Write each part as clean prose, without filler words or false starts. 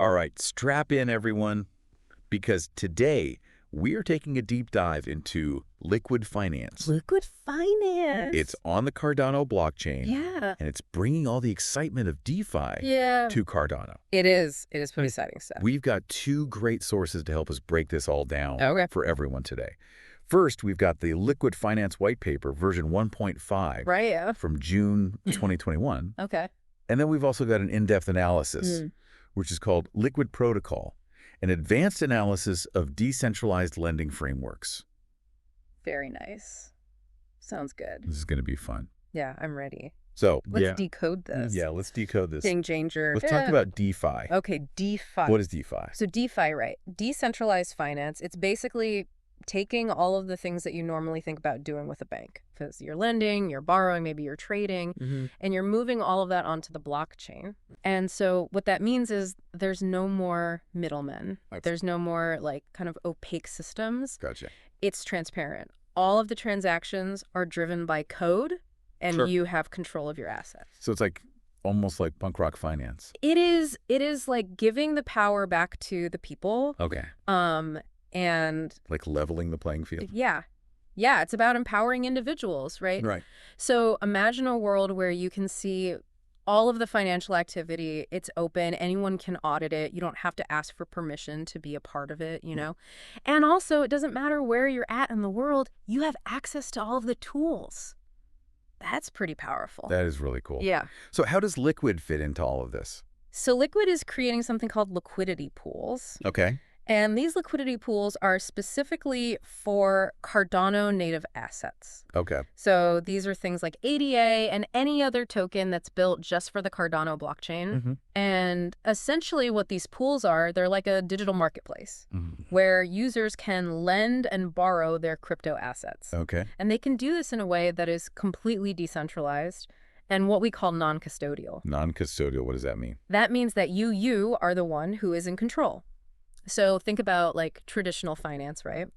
All right, strap in, everyone, because today we are taking a deep dive into liquid finance. Liquid finance. It's on the Cardano blockchain. Yeah. And it's bringing all the excitement of DeFi to Cardano. It is. It is pretty exciting stuff. We've got two great sources to help us break this all down for everyone today. First, we've got the Liquid Finance White Paper, version 1.5 from June 2021. And then we've also got an in-depth analysis, which is called Liqwid Protocol, an advanced analysis of decentralized lending frameworks. Very nice. Sounds good. This is going to be fun. Yeah, I'm ready. So let's decode this. Yeah, let's decode this. Game changer. Let's talk about DeFi. Okay, DeFi. What is DeFi? So DeFi, right? Decentralized finance. It's basically taking all of the things that you normally think about doing with a bank. Because you're lending, you're borrowing, maybe you're trading, and you're moving all of that onto the blockchain. And so what that means is there's no more middlemen. There's no more like kind of opaque systems. Gotcha. It's transparent. All of the transactions are driven by code, and you have control of your assets. So it's like almost like punk rock finance. It is like giving the power back to the people. Okay. And like leveling the playing field. Yeah, it's about empowering individuals, right? Right. So imagine a world where you can see all of the financial activity. It's open. Anyone can audit it. You don't have to ask for permission to be a part of it, you know? And also, it doesn't matter where you're at in the world. You have access to all of the tools. That's pretty powerful. That is really cool. Yeah. So how does Liqwid fit into all of this? So Liqwid is creating something called liquidity pools. Okay. And these liquidity pools are specifically for Cardano native assets. Okay. So these are things like ADA and any other token that's built just for the Cardano blockchain. And essentially what these pools are, they're like a digital marketplace where users can lend and borrow their crypto assets. Okay. And they can do this in a way that is completely decentralized and what we call non-custodial. Non-custodial, what does that mean? That means that you are the one who is in control. So think about like traditional finance, right?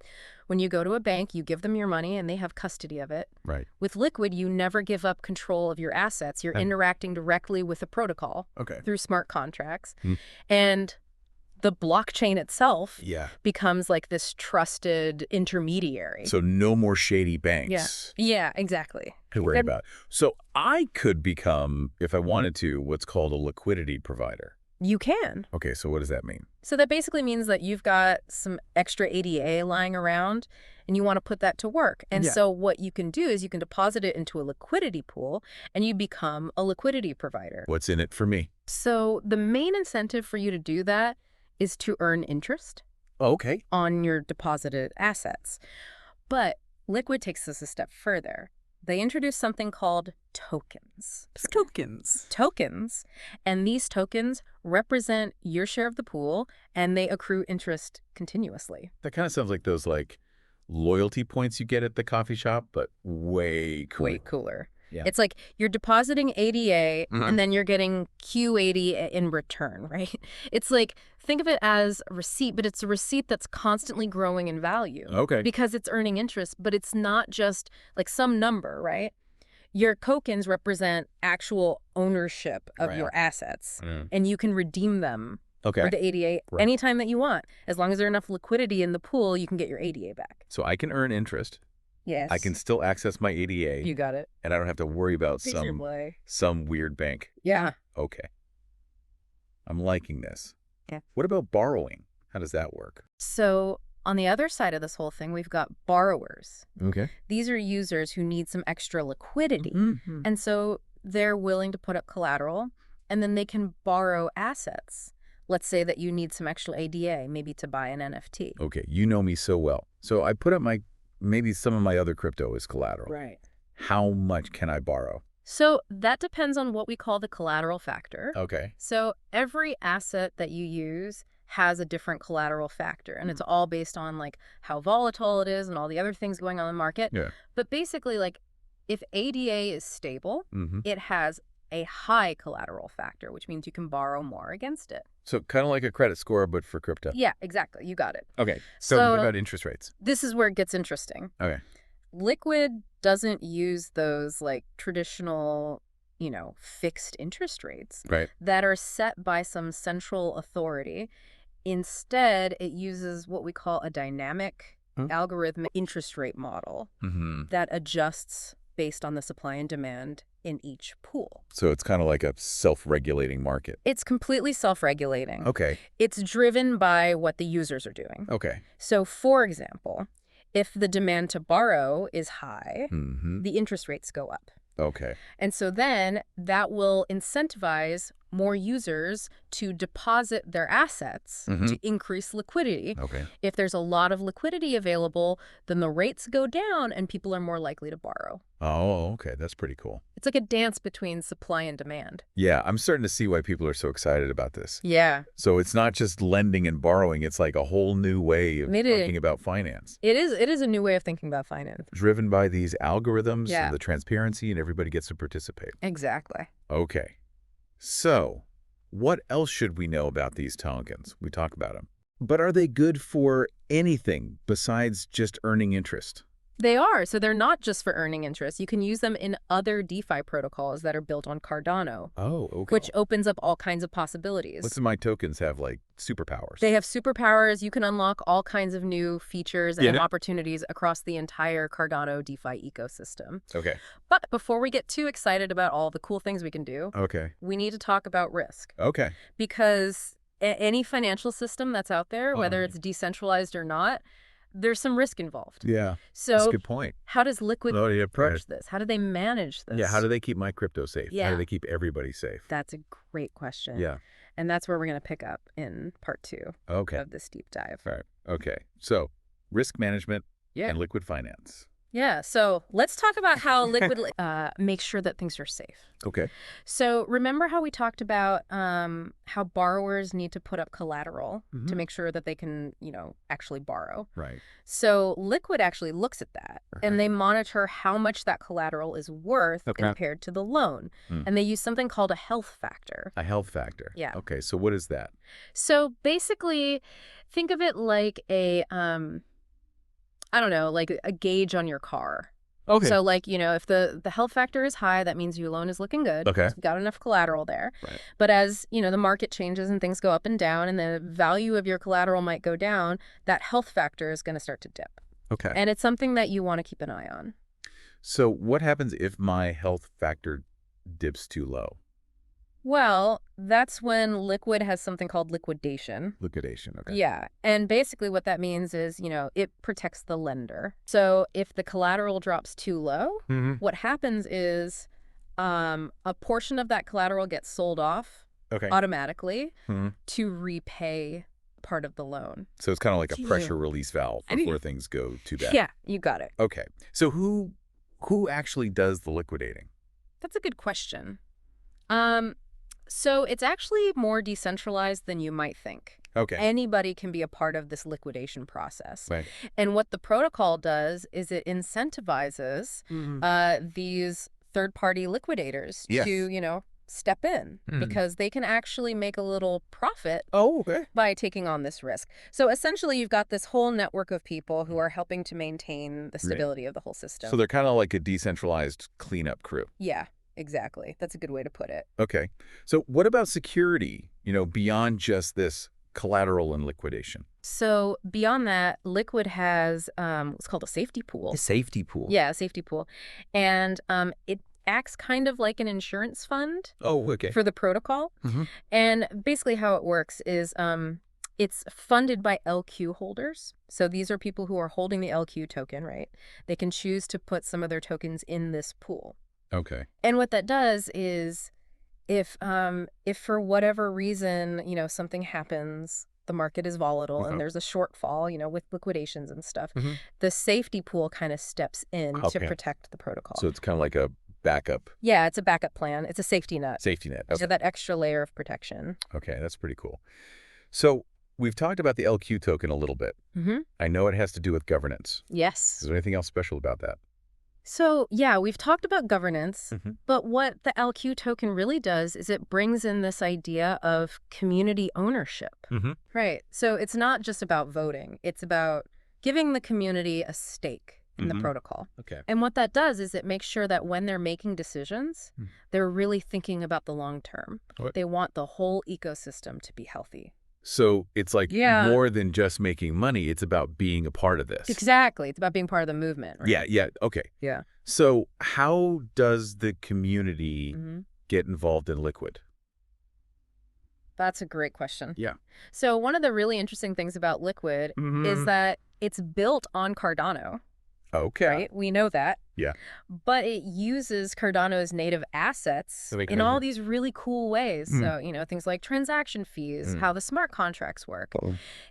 When you go to a bank, you give them your money and they have custody of it. Right. With Liqwid, you never give up control of your assets. You're interacting directly with the protocol through smart contracts. And the blockchain itself becomes like this trusted intermediary. So no more shady banks. Yeah, exactly. To worry about. So I could become, if I wanted to, what's called a liquidity provider. You can. Okay, so what does that mean? So that basically means that you've got some extra ADA lying around and you want to put that to work. And so what you can do is you can deposit it into a liquidity pool and you become a liquidity provider. What's in it for me? So the main incentive for you to do that is to earn interest on your deposited assets. But Liqwid takes this a step further. They introduced something called tokens. Tokens. And these tokens represent your share of the pool, and they accrue interest continuously. That kind of sounds like those like loyalty points you get at the coffee shop, but way cooler. Way cooler. Yeah. It's like you're depositing ADA and then you're getting Q80 in return, right? It's like, think of it as a receipt, but it's a receipt that's constantly growing in value. Okay. Because it's earning interest, but it's not just like some number, right? Your tokens represent actual ownership of your assets, and you can redeem them for the ADA anytime that you want. As long as there's enough liquidity in the pool, you can get your ADA back. So I can earn interest. Yes. I can still access my ADA. You got it. And I don't have to worry about some weird bank. Yeah. Okay. I'm liking this. Yeah. What about borrowing? How does that work? So on the other side of this whole thing, we've got borrowers. Okay. These are users who need some extra liquidity. And so they're willing to put up collateral and then they can borrow assets. Let's say that you need some extra ADA, maybe to buy an NFT. Okay. You know me so well. So I put up maybe some of my other crypto as collateral. Right. How much can I borrow? So that depends on what we call the collateral factor. Okay. So every asset that you use has a different collateral factor, and it's all based on like how volatile it is and all the other things going on in the market. Yeah. But basically, like if ADA is stable, it has a high collateral factor, which means you can borrow more against it. So kind of like a credit score, but for crypto. Yeah, exactly. You got it. Okay. So what about interest rates? This is where it gets interesting. Okay. Liqwid doesn't use those like traditional fixed interest rates Right. that are set by some central authority. Instead, it uses what we call a dynamic algorithmic interest rate model that adjusts based on the supply and demand in each pool. So it's kind of like a self-regulating market. It's completely self-regulating. Okay. It's driven by what the users are doing. Okay. So, for example, if the demand to borrow is high, the interest rates go up. Okay. And so then that will incentivize more users to deposit their assets to increase liquidity. Okay. If there's a lot of liquidity available, then the rates go down and people are more likely to borrow. Oh, okay. That's pretty cool. It's like a dance between supply and demand. Yeah, I'm starting to see why people are so excited about this. Yeah. So it's not just lending and borrowing. It's like a whole new way of thinking about finance. It is a new way of thinking about finance. Driven by these algorithms and the transparency, and everybody gets to participate. Exactly. Okay. So what else should we know about these tokens? We talk about them. But are they good for anything besides just earning interest? They are. So they're not just for earning interest. You can use them in other DeFi protocols that are built on Cardano. Oh, okay. Which opens up all kinds of possibilities. What's my tokens have, like, superpowers? They have superpowers. You can unlock all kinds of new features and opportunities across the entire Cardano DeFi ecosystem. Okay. But before we get too excited about all the cool things we can do, we need to talk about risk. Okay. Because any financial system that's out there, whether it's decentralized or not, there's some risk involved. Yeah, so that's a good point. How does Liqwid approach this? How do they manage this? Yeah, how do they keep my crypto safe? Yeah. How do they keep everybody safe? That's a great question. Yeah. And that's where we're going to pick up in part 2 of this deep dive. All right. Okay. So risk management and liquid finance. Yeah. So let's talk about how Liquid makes sure that things are safe. Okay. So remember how we talked about how borrowers need to put up collateral to make sure that they can, actually borrow. Right. So Liquid actually looks at that and they monitor how much that collateral is worth compared to the loan. And they use something called a health factor. A health factor. Yeah. Okay. So what is that? So basically, think of it like a I don't know, like a gauge on your car. Okay. So like, if the health factor is high, that means your loan is looking good. Okay. You've got enough collateral there. Right. But as, the market changes and things go up and down and the value of your collateral might go down, that health factor is going to start to dip. Okay. And it's something that you want to keep an eye on. So what happens if my health factor dips too low? Well, that's when Liquid has something called liquidation. Liquidation, okay. Yeah. And basically what that means is, it protects the lender. So if the collateral drops too low, what happens is a portion of that collateral gets sold off automatically to repay part of the loan. So it's kind of like a pressure release valve before things go too bad. Yeah, you got it. Okay. So who actually does the liquidating? That's a good question. So it's actually more decentralized than you might think. Okay. Anybody can be a part of this liquidation process. Right. And what the protocol does is it incentivizes these third-party liquidators to, step in because they can actually make a little profit by taking on this risk. So essentially, you've got this whole network of people who are helping to maintain the stability of the whole system. So they're kind of like a decentralized cleanup crew. Yeah. Exactly. That's a good way to put it. Okay. So what about security, beyond just this collateral and liquidation? So beyond that, Liquid has what's called a safety pool. A safety pool? Yeah, a safety pool. And it acts kind of like an insurance fund for the protocol. And basically how it works is it's funded by LQ holders. So these are people who are holding the LQ token, right? They can choose to put some of their tokens in this pool. Okay. And what that does is if for whatever reason, something happens, the market is volatile and there's a shortfall, with liquidations and stuff, the safety pool kind of steps in to protect the protocol. So it's kind of like a backup. Yeah, it's a backup plan. It's a safety net. Safety net. Okay. So that extra layer of protection. Okay, that's pretty cool. So we've talked about the LQ token a little bit. I know it has to do with governance. Yes. Is there anything else special about that? So, yeah, we've talked about governance, but what the LQ token really does is it brings in this idea of community ownership. Right. So it's not just about voting. It's about giving the community a stake in the protocol. Okay. And what that does is it makes sure that when they're making decisions, they're really thinking about the long term. What? They want the whole ecosystem to be healthy. So it's like more than just making money. It's about being a part of this. Exactly. It's about being part of the movement. Right? Yeah. Okay. Yeah. So how does the community get involved in Liqwid? That's a great question. Yeah. So one of the really interesting things about Liqwid is that it's built on Cardano. Okay. Right? We know that. Yeah. But it uses Cardano's native assets in all these really cool ways. So, things like transaction fees, how the smart contracts work.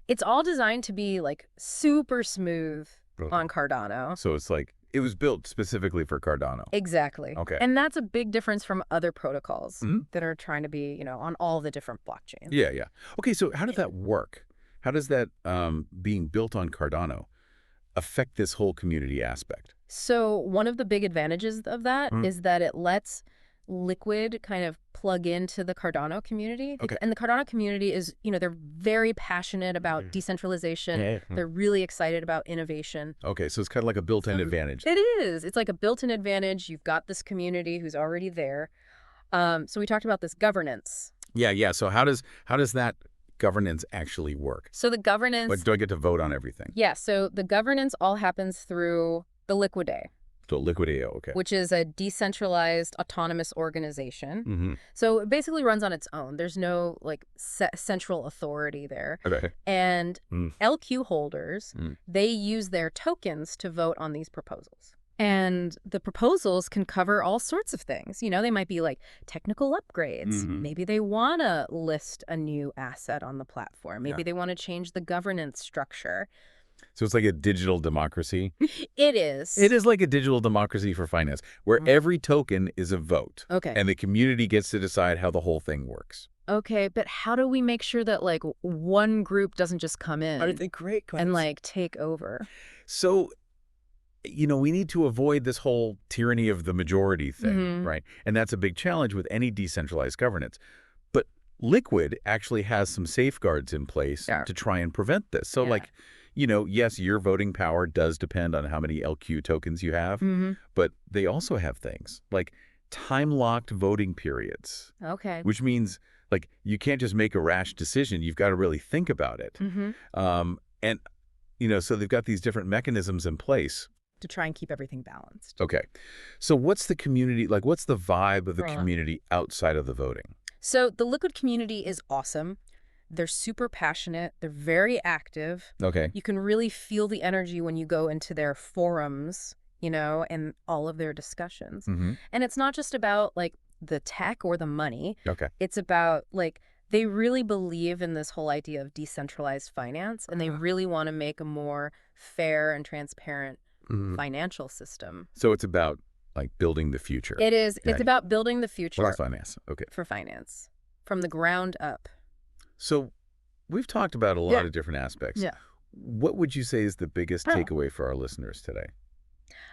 It's all designed to be like super smooth on Cardano. So it's like it was built specifically for Cardano. Exactly. Okay. And that's a big difference from other protocols that are trying to be, on all the different blockchains. Yeah. Okay, so how does that work? How does that being built on Cardano affect this whole community aspect? So one of the big advantages of that is that it lets Liqwid kind of plug into the Cardano community. Okay. And the Cardano community is, they're very passionate about decentralization. Yeah. They're really excited about innovation. Okay, so it's kind of like a built-in advantage. It is. It's like a built-in advantage. You've got this community who's already there. So we talked about this governance. Yeah. So how does that governance actually work? So the governance... But do I get to vote on everything? Yeah, so the governance all happens through the Liqwid. So Liqwid, okay. Which is a decentralized autonomous organization. So it basically runs on its own. There's no central authority there. Okay. And LQ holders, they use their tokens to vote on these proposals. And the proposals can cover all sorts of things. They might be like technical upgrades. Maybe they want to list a new asset on the platform. Maybe they want to change the governance structure. So it's like a digital democracy? It is. It is like a digital democracy for finance, where every token is a vote. Okay. And the community gets to decide how the whole thing works. Okay, but how do we make sure that one group doesn't just come in and take over? So... we need to avoid this whole tyranny of the majority thing, right? And that's a big challenge with any decentralized governance. But Liqwid actually has some safeguards in place to try and prevent this. So yes, your voting power does depend on how many LQ tokens you have, but they also have things like time-locked voting periods. Okay. Which means you can't just make a rash decision. You've got to really think about it. And, so they've got these different mechanisms in place to try and keep everything balanced. Okay. So what's the community, what's the vibe of the community outside of the voting? So the Liqwid community is awesome. They're super passionate. They're very active. Okay. You can really feel the energy when you go into their forums, and all of their discussions. And it's not just about the tech or the money. Okay. It's about they really believe in this whole idea of decentralized finance, and they really want to make a more fair and transparent financial system. So it's about building the future. It is. Okay. It's about building the future. Well, finance. Okay. For finance. From the ground up. So we've talked about a lot of different aspects. Yeah. What would you say is the biggest takeaway for our listeners today?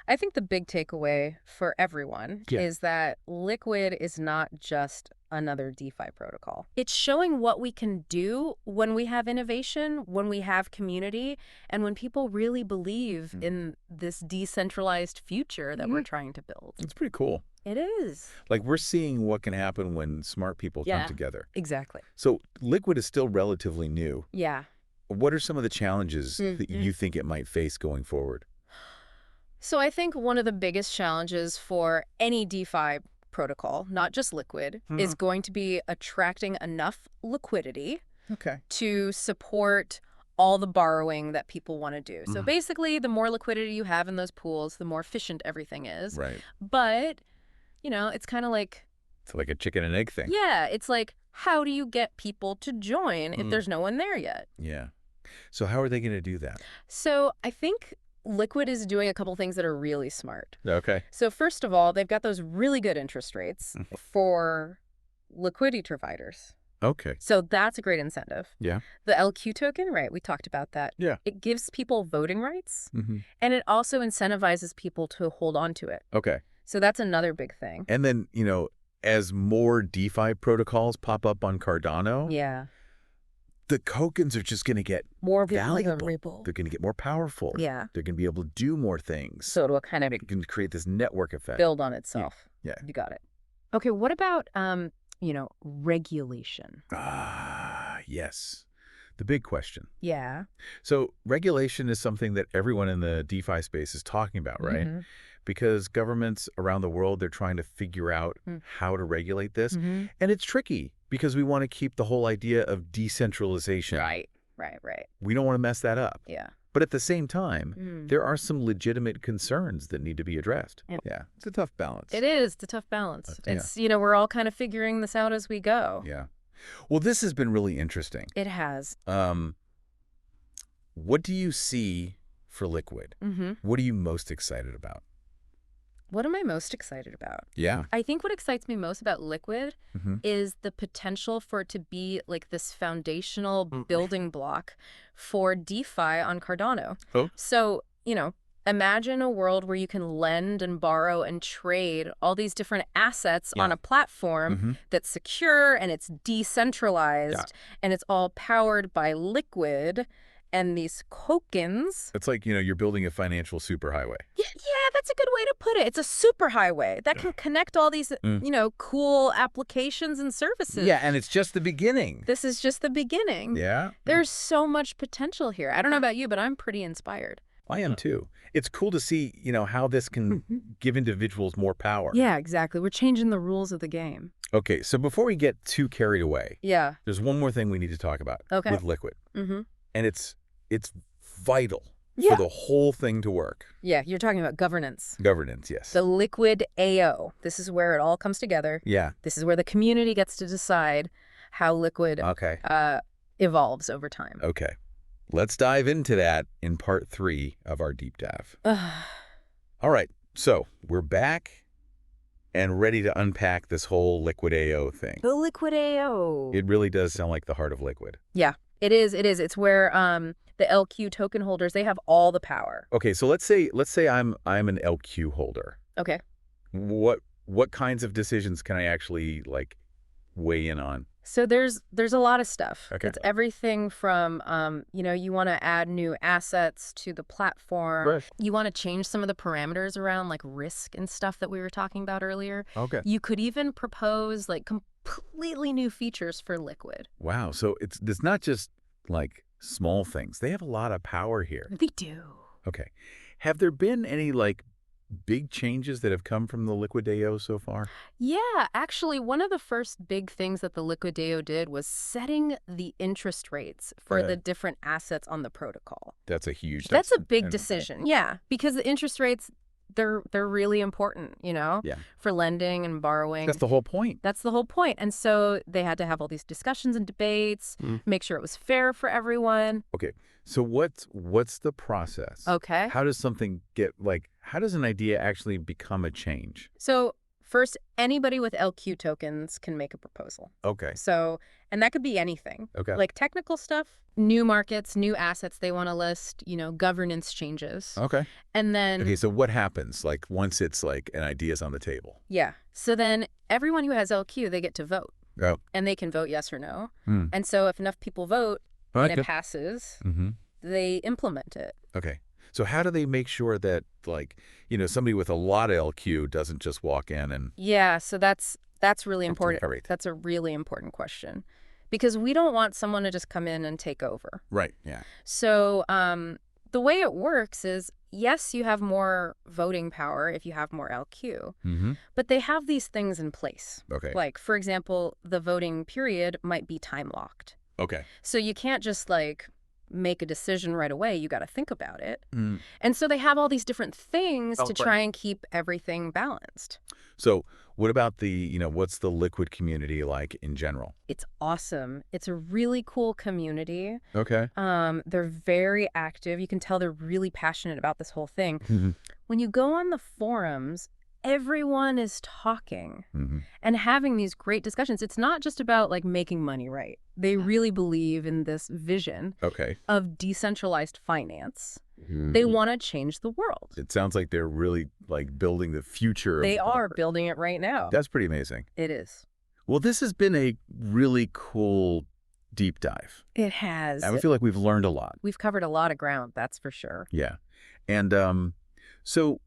I think the big takeaway for everyone is that Liqwid is not just another DeFi protocol. It's showing what we can do when we have innovation, when we have community, and when people really believe in this decentralized future that we're trying to build. It's pretty cool. It is. We're seeing what can happen when smart people come together. Exactly. So Liqwid is still relatively new. Yeah. What are some of the challenges that you think it might face going forward? So I think one of the biggest challenges for any DeFi protocol, not just Liqwid, is going to be attracting enough liquidity to support all the borrowing that people want to do. So basically, the more liquidity you have in those pools, the more efficient everything is. Right. But, it's kind of like... It's like a chicken and egg thing. Yeah, it's how do you get people to join if there's no one there yet? Yeah. So how are they going to do that? So I think Liqwid is doing a couple things that are really smart. Okay. So first of all, they've got those really good interest rates for liquidity providers. Okay. So that's a great incentive. Yeah. The LQ token, right? We talked about that. Yeah. It gives people voting rights, and it also incentivizes people to hold on to it. Okay. So that's another big thing. And then, as more DeFi protocols pop up on Cardano, the tokens are just going to get more valuable. Ripple. They're going to get more powerful. Yeah. They're going to be able to do more things. So it'll kind of create this network effect. Build on itself. Yeah. You got it. Okay, what about, regulation? Yes. The big question. Yeah. So regulation is something that everyone in the DeFi space is talking about, right? Mm-hmm. Because governments around the world, they're trying to figure out how to regulate this. Mm-hmm. And it's tricky because we want to keep the whole idea of decentralization. Right. We don't want to mess that up. Yeah. But at the same time, there are some legitimate concerns that need to be addressed. Yeah. It's a tough balance. It is. It's a tough balance. It's, we're all kind of figuring this out as we go. Yeah. Well, this has been really interesting. It has. What do you see for Liqwid? What are you most excited about? What am I most excited about? Yeah. I think what excites me most about Liqwid is the potential for it to be like this foundational building block for DeFi on Cardano. Oh. So, imagine a world where you can lend and borrow and trade all these different assets on a platform that's secure and it's decentralized and it's all powered by Liqwid and these tokens. It's like, you're building a financial superhighway. Yeah, that's a good way to put it. It's a superhighway that can connect all these, cool applications and services. Yeah, and it's just the beginning. This is just the beginning. Yeah. There's so much potential here. I don't know about you, but I'm pretty inspired. I am too. It's cool to see, how this can give individuals more power. Yeah, exactly. We're changing the rules of the game. Okay, so before we get too carried away, there's one more thing we need to talk about with Liqwid. And it's vital for the whole thing to work. Yeah, you're talking about governance. Governance, yes. The Liqwid AO. This is where it all comes together. Yeah. This is where the community gets to decide how Liqwid evolves over time. Okay. Let's dive into that in part 3 of our deep dive. All right. So we're back and ready to unpack this whole Liqwid AO thing. The Liqwid AO. It really does sound like the heart of Liqwid. Yeah. It is. It's where the LQ token holders, they have all the power. Okay, so let's say I'm an LQ holder. Okay. What kinds of decisions can I actually weigh in on? So there's a lot of stuff. Okay. It's everything from you want to add new assets to the platform. Right. You want to change some of the parameters around risk and stuff that we were talking about earlier. Okay. You could even propose completely new features for Liqwid. Wow. So it's not just small things. They have a lot of power here. They do. Okay. Have there been any big changes that have come from the Liqwid AO so far? Yeah, actually, one of the first big things that the Liqwid AO did was setting the interest rates for the different assets on the protocol. That's a huge... That's a big decision. Yeah, because the interest rates, they're really important, for lending and borrowing. That's the whole point. That's the whole point. And so they had to have all these discussions and debates, make sure it was fair for everyone. Okay. So what's the process? Okay. How does something get how does an idea actually become a change? So first, anybody with LQ tokens can make a proposal. Okay. So, and that could be anything. Okay. Like technical stuff, new markets, new assets they want to list, governance changes. Okay. And then... Okay, so what happens once it's an idea's on the table? Yeah. So then everyone who has LQ, they get to vote. Oh. And they can vote yes or no. And so if enough people vote and it passes, they implement it. Okay. So how do they make sure that somebody with a lot of LQ doesn't just walk in and... Yeah, so that's really important. That's a really important question. Because we don't want someone to just come in and take over. Right, yeah. So the way it works is, yes, you have more voting power if you have more LQ, but they have these things in place. Okay. For example, the voting period might be time locked. Okay. So you can't just make a decision right away. You got to think about it. And so they have all these different things to try and keep everything balanced. So what about what's the Liqwid community like in general? It's awesome. It's a really cool community. Okay. They're very active. You can tell they're really passionate about this whole thing. When you go on the forums, everyone is talking and having these great discussions. It's not just about making money, right? They really believe in this vision of decentralized finance. They want to change the world. It sounds like they're really building the future. They are building it right now. That's pretty amazing. It is. Well, this has been a really cool deep dive. It has. I feel like we've learned a lot. We've covered a lot of ground, that's for sure. Yeah. And so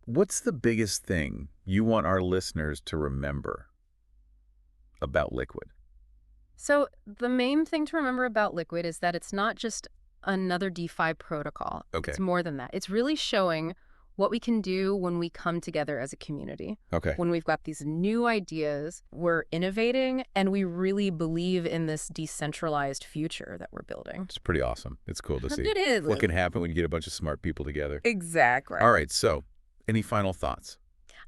what's the biggest thing you want our listeners to remember about Liqwid? So the main thing to remember about Liqwid is that it's not just another DeFi protocol. Okay. It's more than that. It's really showing what we can do when we come together as a community. Okay. When we've got these new ideas, we're innovating, and we really believe in this decentralized future that we're building. It's pretty awesome. It's cool to see. It is. What can happen when you get a bunch of smart people together. Exactly. All right. So any final thoughts?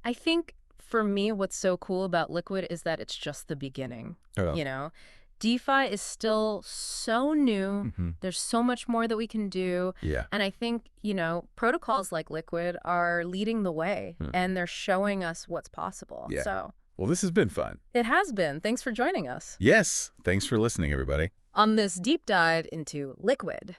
I think for me, what's so cool about Liqwid is that it's just the beginning. Oh. You know, DeFi is still so new. There's so much more that we can do. Yeah. And I think, you know, protocols like Liqwid are leading the way, and they're showing us what's possible. Yeah. So, well, this has been fun. It has been. Thanks for joining us. Yes. Thanks for listening, everybody. On this deep dive into Liqwid.